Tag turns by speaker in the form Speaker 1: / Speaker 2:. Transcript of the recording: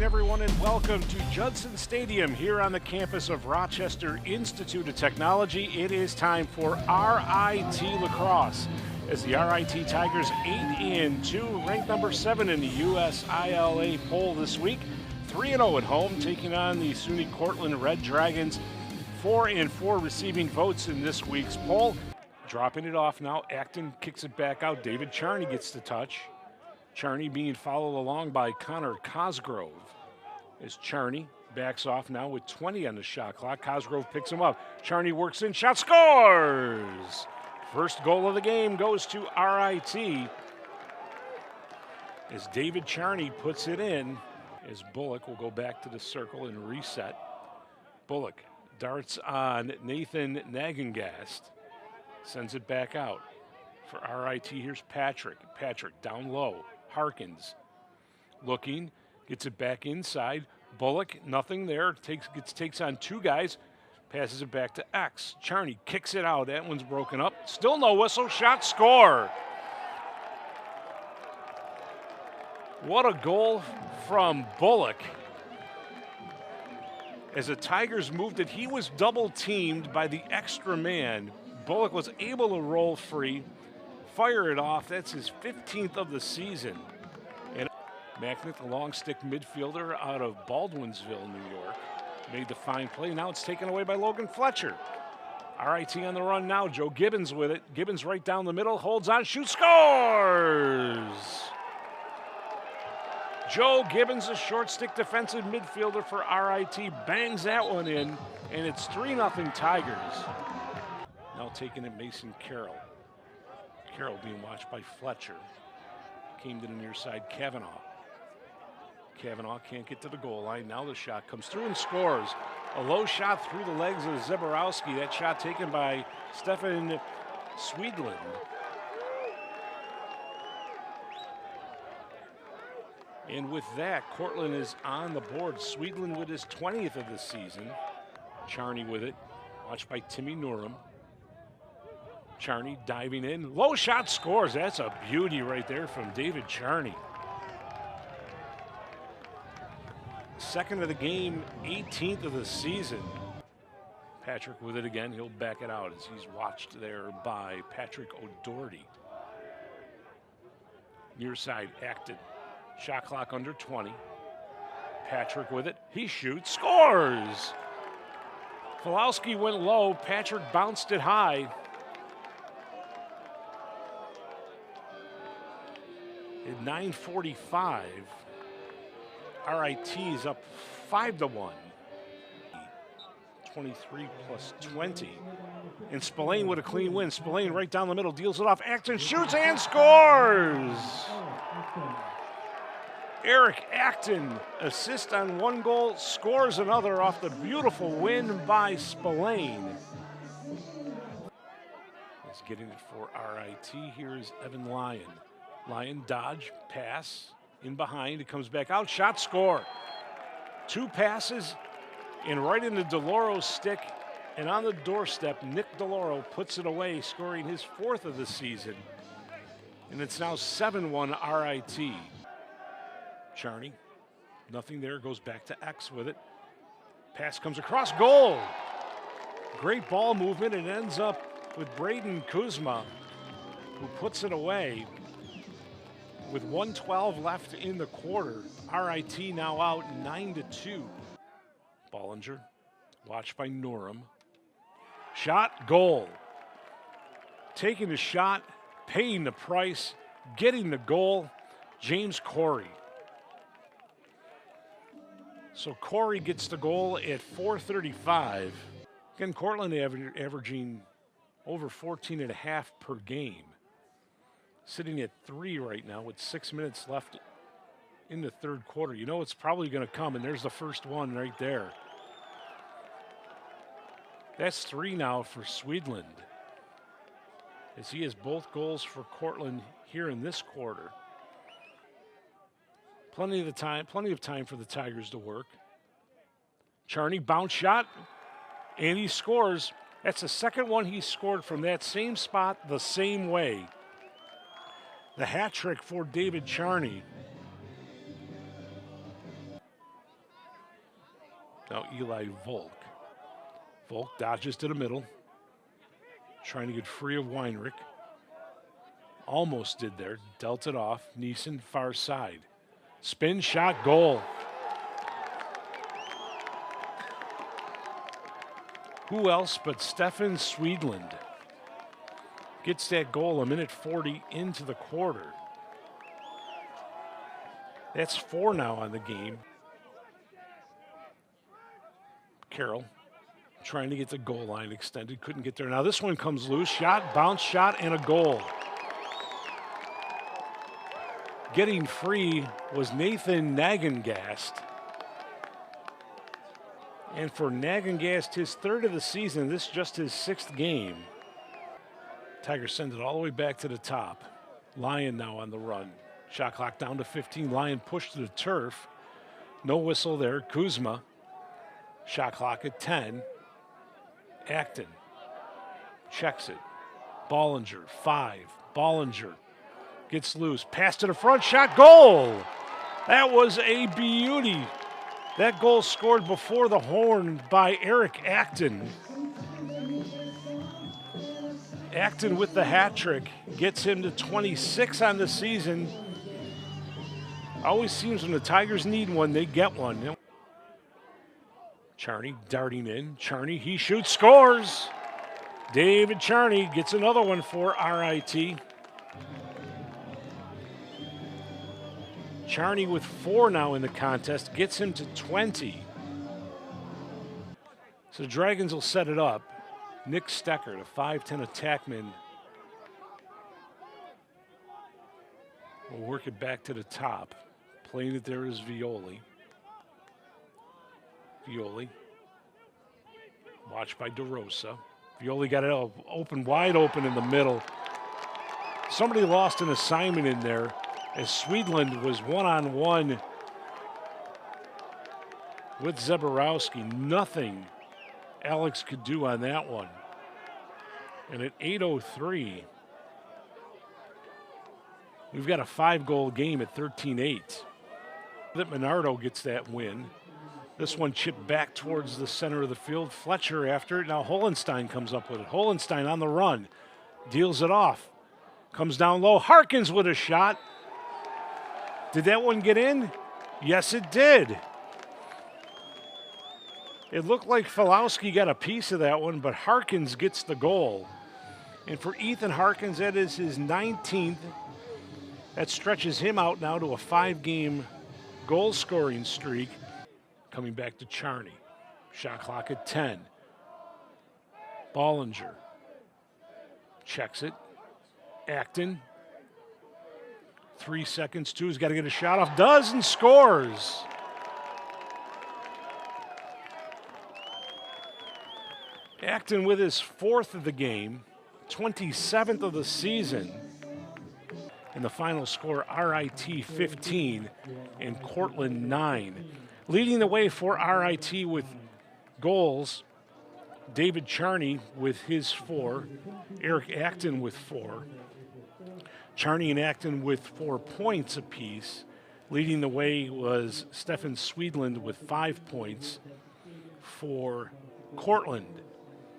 Speaker 1: everyone, and welcome to Judson Stadium here on the campus of Rochester Institute of Technology. It is time for RIT Lacrosse as the RIT Tigers 8-2, ranked number 7 in the USILA poll this week. 3-0 at home, taking on the SUNY Cortland Red Dragons. 4-4 receiving votes in this week's poll. Dropping it off now, Acton kicks it back out. David Charney gets the touch. Charney being followed along by Connor Cosgrove. As Charney backs off now with 20 on the shot clock. Cosgrove picks him up. Charney works in, shot, scores! First goal of the game goes to RIT as David Charney puts it in, as Bullock will go back to the circle and reset. Bullock darts on Nathan Nagengast, sends it back out. For RIT, here's Patrick. Patrick down low. Harkins looking, gets it back inside. Bullock, nothing there. Takes on two guys, passes it back to X. Charney kicks it out. That one's broken up. Still no whistle. Shot, score. What a goal from Bullock. As the Tigers moved it, he was double teamed by the extra man. Bullock was able to roll free, fire it off. That's his 15th of the season. And Macknick, the long stick midfielder out of Baldwinsville, New York, made the fine play. Now it's taken away by Logan Fletcher. RIT on the run now. Joe Gibbons with it. Gibbons right down the middle, holds on, shoots, scores! Joe Gibbons, a short stick defensive midfielder for RIT, bangs that one in, and it's 3-0 Tigers. Now taking it, Mason Carroll. Carroll being watched by Fletcher. Came to the near side, Kavanaugh. Kavanaugh can't get to the goal line. Now the shot comes through and scores. A low shot through the legs of Zeborowski. That shot taken by Stefan Swedland. And with that, Cortland is on the board. Swedland with his 20th of the season. Charney with it, watched by Timmy Norum. Charney diving in, low shot, scores. That's a beauty right there from David Charney. Second of the game, 18th of the season. Patrick with it again, he'll back it out as he's watched there by Patrick O'Doherty. Near side, Acton. Shot clock under 20. Patrick with it, he shoots, scores! Falowski went low, Patrick bounced it high. At 9:45, RIT is up 5-1. 23 plus 20. And Spillane with a clean win. Spillane right down the middle, deals it off. Acton shoots and scores! Eric Acton, assist on one goal, scores another off the beautiful win by Spillane. He's getting it for RIT. Here's Evan Lyon. Lyon dodge, pass, in behind, it comes back out, shot, score. Two passes, and right into DeLauro's stick, and on the doorstep, Nick DeLauro puts it away, scoring his 4th of the season. And it's now 7-1 RIT. Charney, nothing there, goes back to X with it. Pass comes across, goal! Great ball movement, and ends up with Braden Kuzma, who puts it away. With 1:12 left in the quarter, RIT now out 9-2. Bollinger, watched by Norum. Shot, goal. Taking the shot, paying the price, getting the goal, James Corey. So Corey gets the goal at 4:35. Again, Cortland averaging over 14.5 per game. Sitting at 3 right now with 6 minutes left in the third quarter. You know it's probably going to come, and there's the first one right there. That's 3 now for Swedland, as he has both goals for Cortland here in this quarter. Plenty of time for the Tigers to work. Charney bounce shot, and he scores. That's the second one he scored from that same spot the same way. The hat trick for David Charney. Now Eli Volk. Volk dodges to the middle, trying to get free of Weinrich. Almost did there, dealt it off. Neeson, far side. Spin shot, goal. Who else but Stefan Swedland gets that goal a minute 40 into the quarter. That's 4 now on the game. Carroll trying to get the goal line extended, couldn't get there. Now this one comes loose, shot, bounce shot, and a goal. Getting free was Nathan Nagengast. And for Nagengast, his 3rd of the season, this is just his 6th game. Tigers send it all the way back to the top. Lyon now on the run. Shot clock down to 15. Lyon pushed to the turf. No whistle there. Kuzma. Shot clock at 10. Acton checks it. Bollinger, 5. Bollinger gets loose. Pass to the front, shot, goal! That was a beauty. That goal scored before the horn by Eric Acton. Acton with the hat trick gets him to 26 on the season. Always seems when the Tigers need one, they get one. Charney darting in. Charney, he shoots, scores. David Charney gets another one for RIT. Charney with 4 now in the contest, gets him to 20. So the Dragons will set it up. Nick Stecker, the 5'10" attackman, will work it back to the top. Playing it there is Violi. Violi, watched by DeRosa. Violi got it open, wide open in the middle. Somebody lost an assignment in there as Swedland was one-on-one with Zeborowski. Nothing Alex could do on that one. And at 8:03, we've got a 5-goal game at 13-8. That Minardo gets that win. This one chipped back towards the center of the field. Fletcher after it. Now Holenstein comes up with it. Holenstein on the run. Deals it off. Comes down low. Harkins with a shot. Did that one get in? Yes, it did. It looked like Falowski got a piece of that one, but Harkins gets the goal. And for Ethan Harkins, that is his 19th. That stretches him out now to a 5-game goal-scoring streak. Coming back to Charney. Shot clock at 10. Bollinger checks it. Acton. 3 seconds, too. He's got to get a shot off. Does and scores. Acton with his 4th of the game, 27th of the season. And the final score, RIT 15 and Cortland 9. Leading the way for RIT with goals, David Charney with his 4, Eric Acton with 4. Charney and Acton with 4 points apiece. Leading the way was Stefan Swedland with 5 points for Cortland.